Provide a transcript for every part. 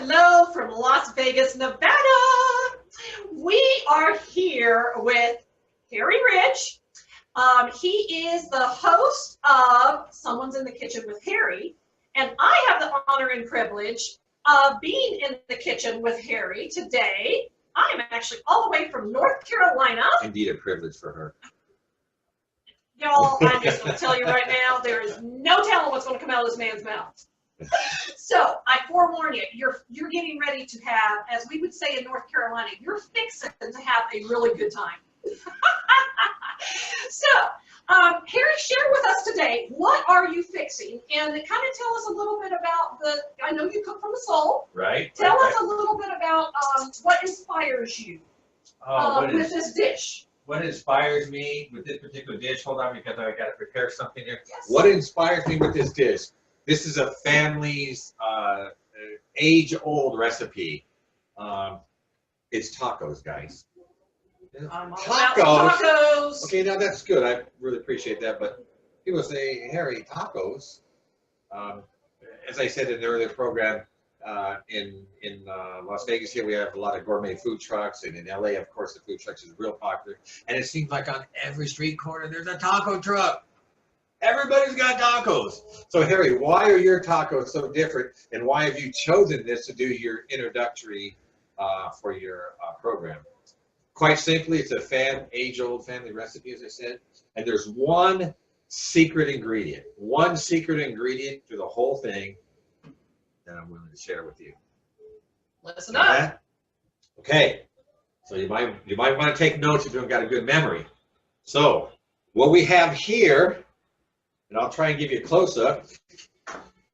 Hello from Las Vegas, Nevada. We are here with Harry Rich. He is the host of Someone's in the Kitchen with Harry, and I have the honor and privilege of being in the kitchen with Harry today. I am actually all the way from North Carolina. Indeed a privilege for her. Y'all, I'm just going to tell you right now, there is no telling what's going to come out of this man's mouth. So I forewarn you, you're getting ready to have, as we would say in North Carolina, you're fixing to have a really good time. So, Harry, share with us today, what are you fixing? And kind of tell us a little bit about I know you cook from the soul. Right. Tell us a little bit about what inspires you with this dish. What inspires me with this particular dish? Hold on, because I got to prepare something here. Yes. What inspires me with this dish? This is a family's age-old recipe. It's tacos, guys. Tacos. Okay, now that's good. I really appreciate that. But people say, Harry, tacos. As I said in the earlier program, in Las Vegas here, we have a lot of gourmet food trucks. And in LA, of course, the food trucks is real popular. And it seems like on every street corner, there's a taco truck. Everybody's got tacos. So, Harry, why are your tacos so different? And why have you chosen this to do your introductory for your program? Quite simply, it's a age-old family recipe, as I said. And there's one secret ingredient through the whole thing that I'm willing to share with you. Listen up. Okay. So you might want to take notes if you don't got a good memory. So what we have here, and I'll try and give you a close-up.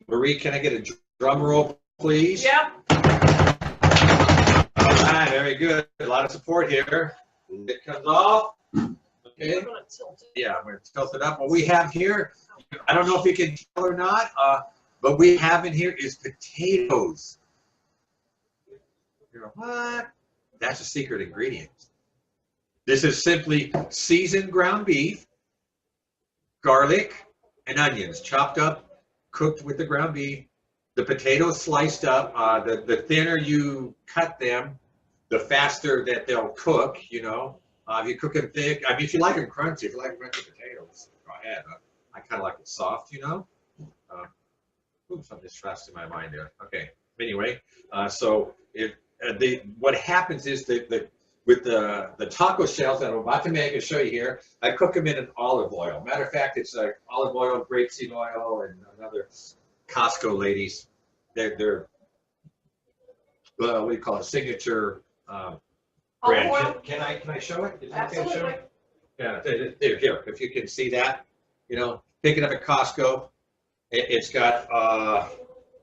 Marie, can I get a drum roll, please? Yep. All right, very good. A lot of support here. It comes off. Okay. I'm going to tilt it. Yeah, I'm going to tilt it up. What we have here, I don't know if you can tell or not, but we have in here is potatoes. You're like, what? That's a secret ingredient. This is simply seasoned ground beef, garlic, and onions chopped up, cooked with the ground beef. The potatoes sliced up. The thinner you cut them, the faster that they'll cook, you know. If you cook them thick, I mean, if you like them crunchy, if you like crunchy potatoes, go ahead. I kind of like it soft, you know. Oops, I'm just trusting my mind there. Okay. Anyway, so what happens is with the taco shells that I'm about to make and show you here, I cook them in an olive oil. Matter of fact, it's olive oil, grapeseed oil, and another Costco ladies. They're what do you call it? Signature brand. Can I show it? Is it okay to show it? Yeah, here. If you can see that, you know, pick it up at Costco. It's got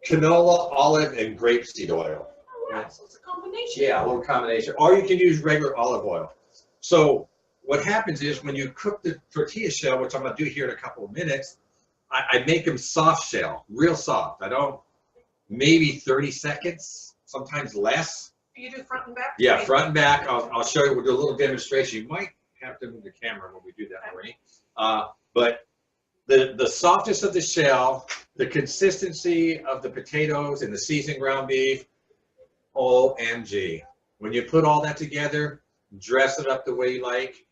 canola, olive, and grapeseed oil. All right, so it's a combination. Yeah, a little combination. Or you can use regular olive oil. So what happens is when you cook the tortilla shell, which I'm going to do here in a couple of minutes, I make them soft shell, real soft. I don't, maybe 30 seconds, sometimes less. You do front and back? Yeah, front and back. I'll show you. We'll do a little demonstration. You might have to move the camera when we do that, Marie. But the softness of the shell, the consistency of the potatoes and the seasoned ground beef, OMG. When you put all that together, dress it up the way you like.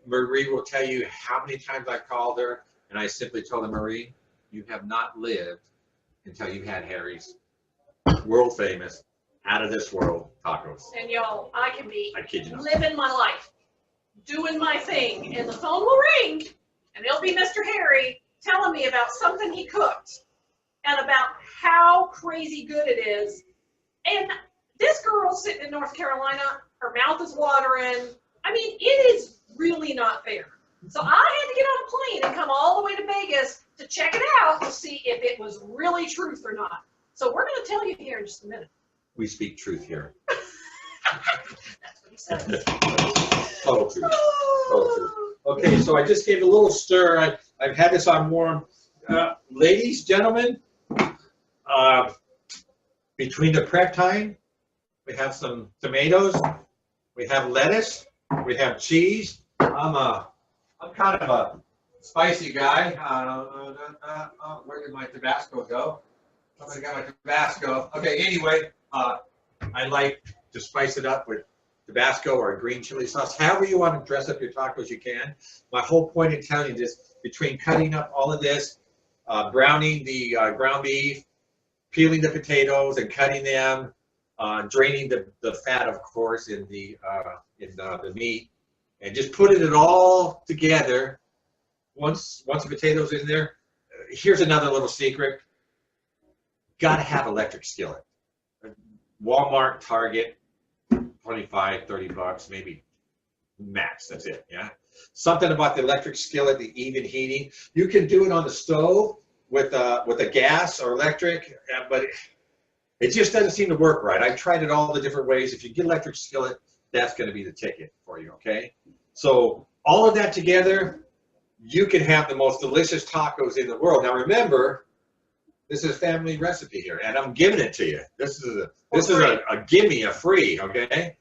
Marie will tell you how many times I called her, and I simply told her, Marie, you have not lived until you had Harry's world famous, out of this world tacos. And y'all, I kid you not. living my life, doing my thing, and the phone will ring, and it'll be Mr. Harry telling me about something he cooked and about how crazy good it is. And this girl sitting in North Carolina, her mouth is watering. I mean, it is really not fair. So I had to get on a plane and come all the way to Vegas to check it out to see if it was really truth or not. So we're going to tell you here in just a minute. We speak truth here. That's what he says. Total truth. Total truth. Okay, so I just gave a little stir. I've had this on warm. Ladies, gentlemen, between the prep time, we have some tomatoes, we have lettuce, we have cheese. I'm kind of a spicy guy. Where did my Tabasco go? Somebody got my Tabasco. Okay, anyway, I like to spice it up with Tabasco or a green chili sauce. However you want to dress up your tacos, you can. My whole point in telling you this, between cutting up all of this, browning the ground beef, peeling the potatoes and cutting them, draining the fat, of course, in the meat, and just putting it all together. Once the potatoes in there, here's another little secret. Got to have electric skillet. Walmart, Target, 25, 30 bucks, maybe max. That's it. Yeah. Something about the electric skillet, the even heating. You can do it on the stove with a gas or electric, but it just doesn't seem to work right. I've tried it all the different ways. If you get electric skillet, that's going to be the ticket for you. Okay. So all of that together, you can have the most delicious tacos in the world. Now remember, this is a family recipe here, and I'm giving it to you. This is a gimme, a free, okay?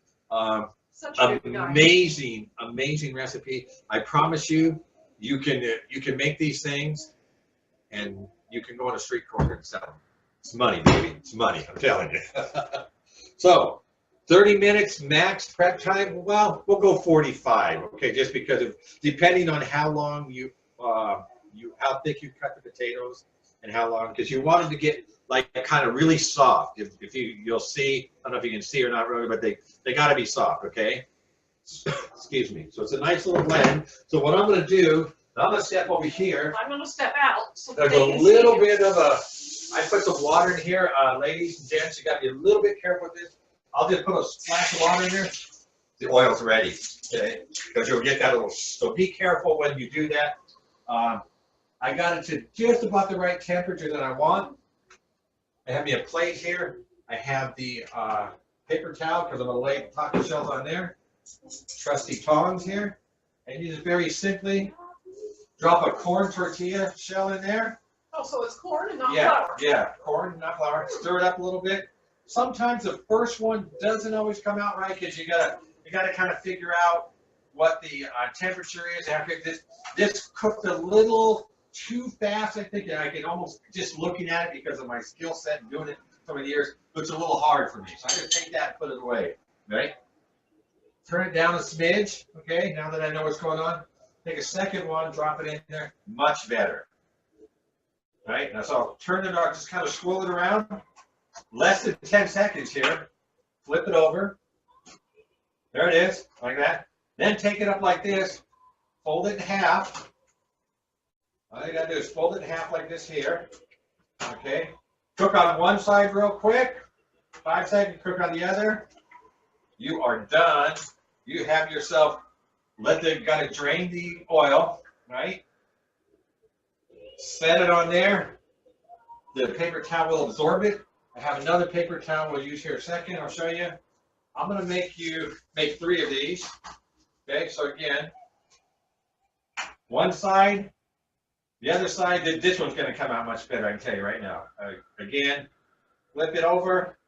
Amazing recipe. I promise you, you can make these things, and you can go on a street corner and sell them. It's money, baby. It's money. I'm telling you. So, 30 minutes max prep time. Well, we'll go 45. Okay, just because of depending on how long how thick you cut the potatoes. And how long? Because you want them to get like kind of really soft. If you'll see, I don't know if you can see or not really, but they got to be soft. Okay. Excuse me. So it's a nice little blend. So what I'm going to do, I'm going to step over here. I'm going to step out. So there's a little bit of I put some water in here, ladies and gents. You got to be a little bit careful with this. I'll just put a splash of water in there. The oil's ready. Okay. Because you'll get that little. So be careful when you do that. I got it to just about the right temperature that I want. I have me a plate here. I have the paper towel because I'm going to lay the taco shells on there. Trusty tongs here. And you just very simply drop a corn tortilla shell in there. Oh, so it's corn and not flour. Yeah, corn, not flour. Stir it up a little bit. Sometimes the first one doesn't always come out right because you gotta kind of figure out what the temperature is. After this cooked a little too fast, I think. I can almost, just looking at it because of my skill set and doing it so many years, looks a little hard for me. So I'm going to take that and put it away, right? Turn it down a smidge, okay, now that I know what's going on. Take a second one, drop it in there, much better. Right, now so I'll turn it on, just kind of swirl it around. Less than 10 seconds here. Flip it over. There it is, like that. Then take it up like this, fold it in half. All you gotta do is fold it in half like this here. Okay. Cook on one side real quick. 5 seconds, cook on the other. You are done. You have yourself, gotta drain the oil, right? Set it on there. The paper towel will absorb it. I have another paper towel we'll use here in a second. I'll show you. I'm gonna make 3 of these. Okay, so again, one side. The other side, this one's going to come out much better, I can tell you right now. Again, flip it over.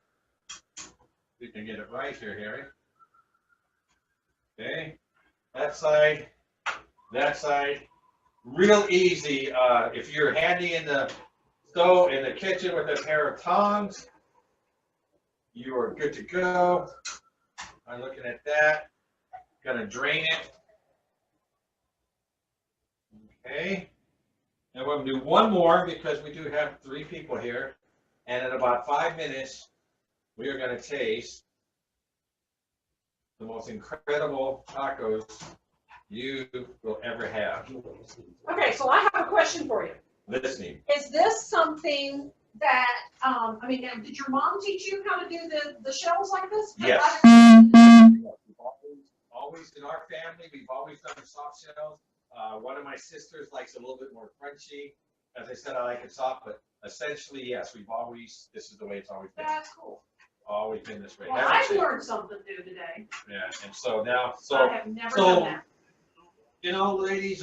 You can get it right here, Harry. Okay, that side. Real easy. If you're handy in the stove, in the kitchen with a pair of tongs, you are good to go. I'm looking at that. Gonna drain it. Okay. And we're going to do one more because we do have 3 people here. And in about 5 minutes, we are going to taste the most incredible tacos you will ever have. Okay, so I have a question for you. Listening. Is this something that, did your mom teach you how to do the shells like this? Yes. Always in our family, we've always done soft shells. One of my sisters likes it a little bit more crunchy. As I said, I like it soft, but essentially, yes, this is the way it's always been. That's cool. Always been this way. Well, I've learned something new today. Yeah, and so now, I have never done that. You know, ladies,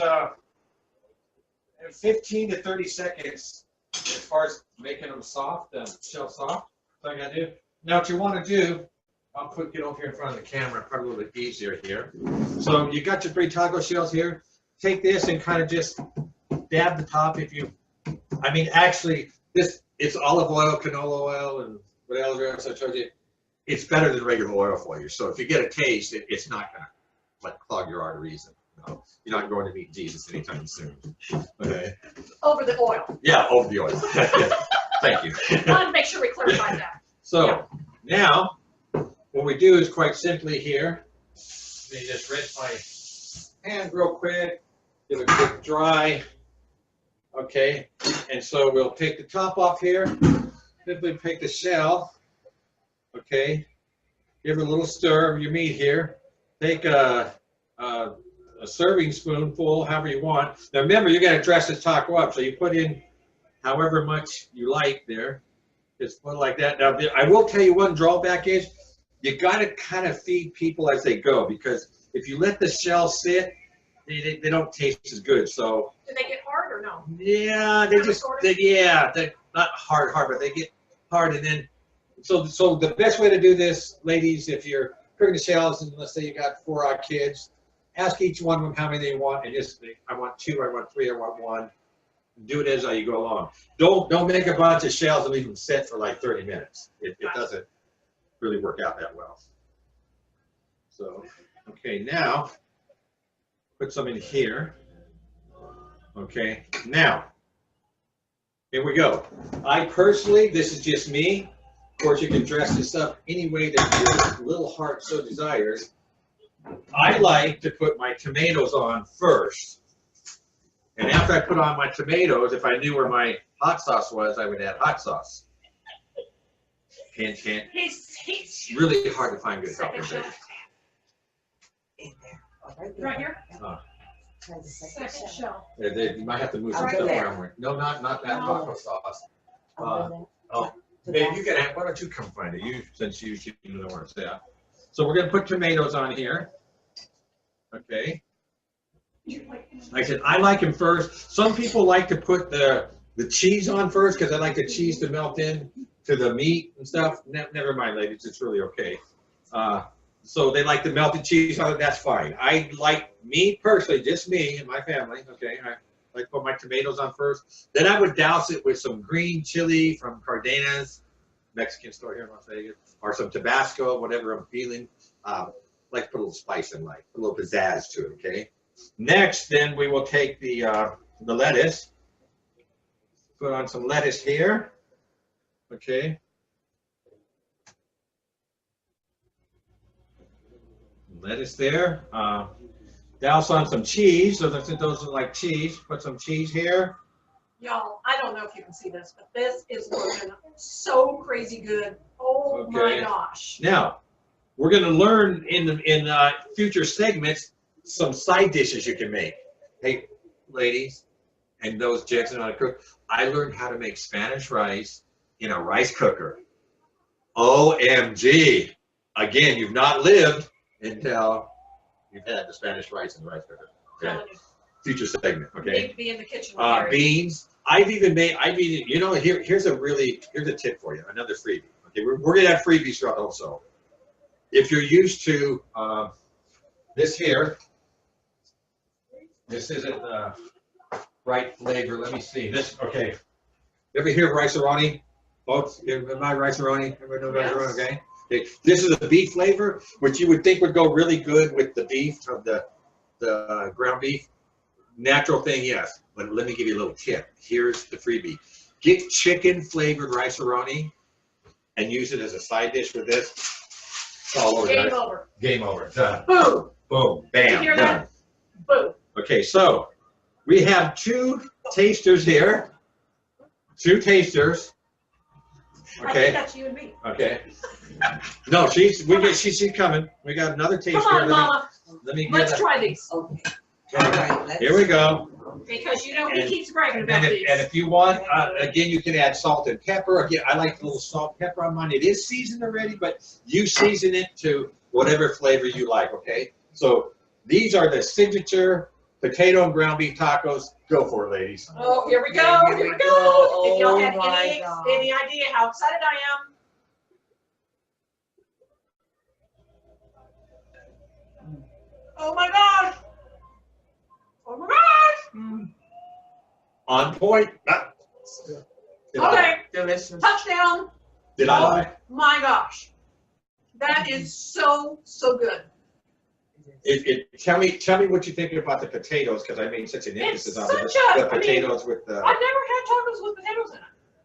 15 to 30 seconds as far as making them soft, shell soft. That's all I gotta do. Now, what you want to do, I'll get over here in front of the camera, probably a little bit easier here. So you got your 3 taco shells here. Take this and kind of just dab the top actually, it's olive oil, canola oil, and what else I told you? It's better than regular oil for you. So if you get a taste, it's not gonna like clog your arteries. No, you're not going to meet Jesus anytime soon. Okay. Over the oil. Yeah, over the oil. Thank you. I wanted to make sure we clarified that. So now, what we do is quite simply here. Let me just rinse my hand real quick. Give it a quick dry. Okay, and so we'll take the top off here. Simply take the shell. Okay, give it a little stir of your meat here. Take a serving spoonful, however you want. Now remember, you're going to dress this taco up, so you put in however much you like there. Just put it like that. Now, I will tell you one drawback is you got to kind of feed people as they go, because if you let the shell sit, they don't taste as good. So. Do they get hard or no? Yeah, they're not hard, but they get hard, and then. So the best way to do this, ladies, if you're cooking the shells, and let's say you got 4 odd kids, ask each one of them how many they want, and just say, I want 2, I want 3, I want 1. Do it as you go along. Don't make a bunch of shells and leave them sit for like 30 minutes. It doesn't really work out that well. So, okay, now put some in here. Okay, now here we go. I personally, this is just me. Of course, you can dress this up any way that your little heart so desires. I like to put my tomatoes on first. And after I put on my tomatoes, if I knew where my hot sauce was, I would add hot sauce. Hint, hint. He's Really hard to find good help. right here. Second Second shell. You might have to move some Over stuff there. around. No, not that taco sauce. Over Babe, you can. Why don't you come find it? Since you don't want to say that. So we're gonna put tomatoes on here. Okay. Like I said, I like them first. Some people like to put the cheese on first because I like the cheese to melt in to the meat and stuff. Never mind, ladies. It's really okay. So they like the melted cheese on it. That's fine. I like, me personally, just me and my family. Okay. I like to put my tomatoes on first. Then I would douse it with some green chili from Cardenas, Mexican store here in Las Vegas, or some Tabasco, whatever I'm feeling. Like to put a little spice in, like a little pizzazz to it. Okay. Next, then we will take the lettuce. Put on some lettuce here. Okay. Lettuce there. Douse on some cheese. So those are like cheese. Put some cheese here. Y'all, I don't know if you can see this, but this is looking so crazy good. Oh my gosh. Now, we're going to learn in future segments some side dishes you can make. Hey, ladies, and those gents that know how to cook, I learned how to make Spanish rice in a rice cooker. OMG. Again, you've not lived until you've had the Spanish rice in the rice cooker. Okay. Future segment, You okay? need to be in the kitchen with Gary. Beans. I've even, you know, here's a tip for you, another freebie. Okay, we're gonna have freebies throughout also. If you're used to this here, this isn't the right flavor. Let me see. This, okay. Ever hear of rice-a-roni? Folks, am I rice-a-roni? Everybody know rice-a-roni, okay? Okay. This is a beef flavor, which you would think would go really good with the beef of the ground beef. Natural thing, yes. But let me give you a little tip. Here's the freebie. Get chicken-flavored rice-a-roni and use it as a side dish with this. It's all over. Game over. Game over. Done. Boom. Boom. Bam. Did you hear Done. that? Boom. Okay, so we have 2 tasters here. 2 tasters. I think Okay. that's you and me. Okay. No, she's coming. We got another taster. Come on, Mama. Let me get Let's it. try these. Okay. All right, let's. Here we go. Because you know he And- keeps bragging And about these. if you want, again, you can add salt and pepper. Again, I like a little salt and pepper on mine. It is seasoned already, but you season it to whatever flavor you like, okay? So these are the signature potato and ground beef tacos. Go for it, ladies. Oh, here we go. Here Here we we go. go. If y'all Oh had my God. any idea how excited I am. Oh my gosh. Oh my gosh. On point. Okay. Delicious. Touchdown. Did I lie? My gosh. That is so, so good. Tell me what you're thinking about the potatoes, because I made such an emphasis on the potatoes with the. I've never had tacos with potatoes in it.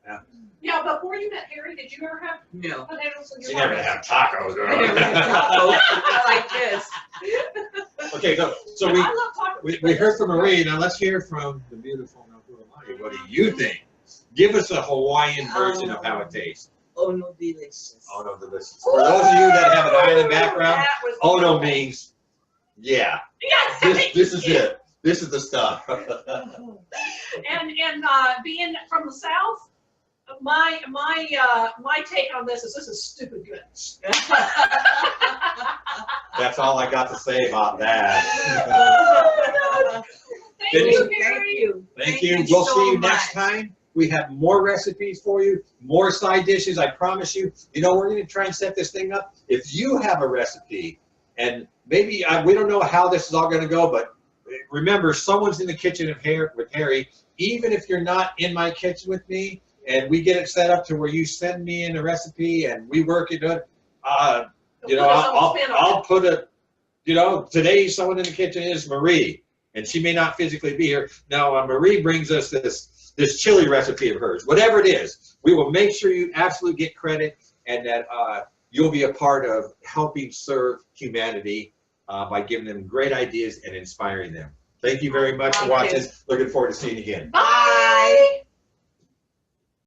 Yeah. Yeah, before you met Harry, did you ever have No. potatoes in your You never tacos? have tacos, I never had girl. tacos like this. Okay, so I we, love tacos. we heard from Marie, now let's hear from the beautiful Nahuamani. What do you think? Give us a Hawaiian version of how it tastes. Oh, no, delicious. Oh no, delicious. For those of you that have an island background, That was oh no wonderful. means, yeah, Yes. this is it. This is the stuff. And being from the South, my take on this is stupid good. That's all I got to say about that. Thank you, Thank Harry. you. Thank you. We'll so see you next much. time. We have more recipes for you, more side dishes, I promise you. You know, we're gonna try and set this thing up. If you have a recipe, and maybe, we don't know how this is all gonna go, but remember, someone's in the kitchen with Harry. Even if you're not in my kitchen with me, and we get it set up to where you send me in a recipe and we work it out, you know, I'll put a, you know, today someone in the kitchen is Marie, and she may not physically be here. Now, Marie brings us this chili recipe of hers. Whatever it is, we will make sure you absolutely get credit, and that you'll be a part of helping serve humanity by giving them great ideas and inspiring them. Thank you very much for watching. Looking forward to seeing you again. Bye.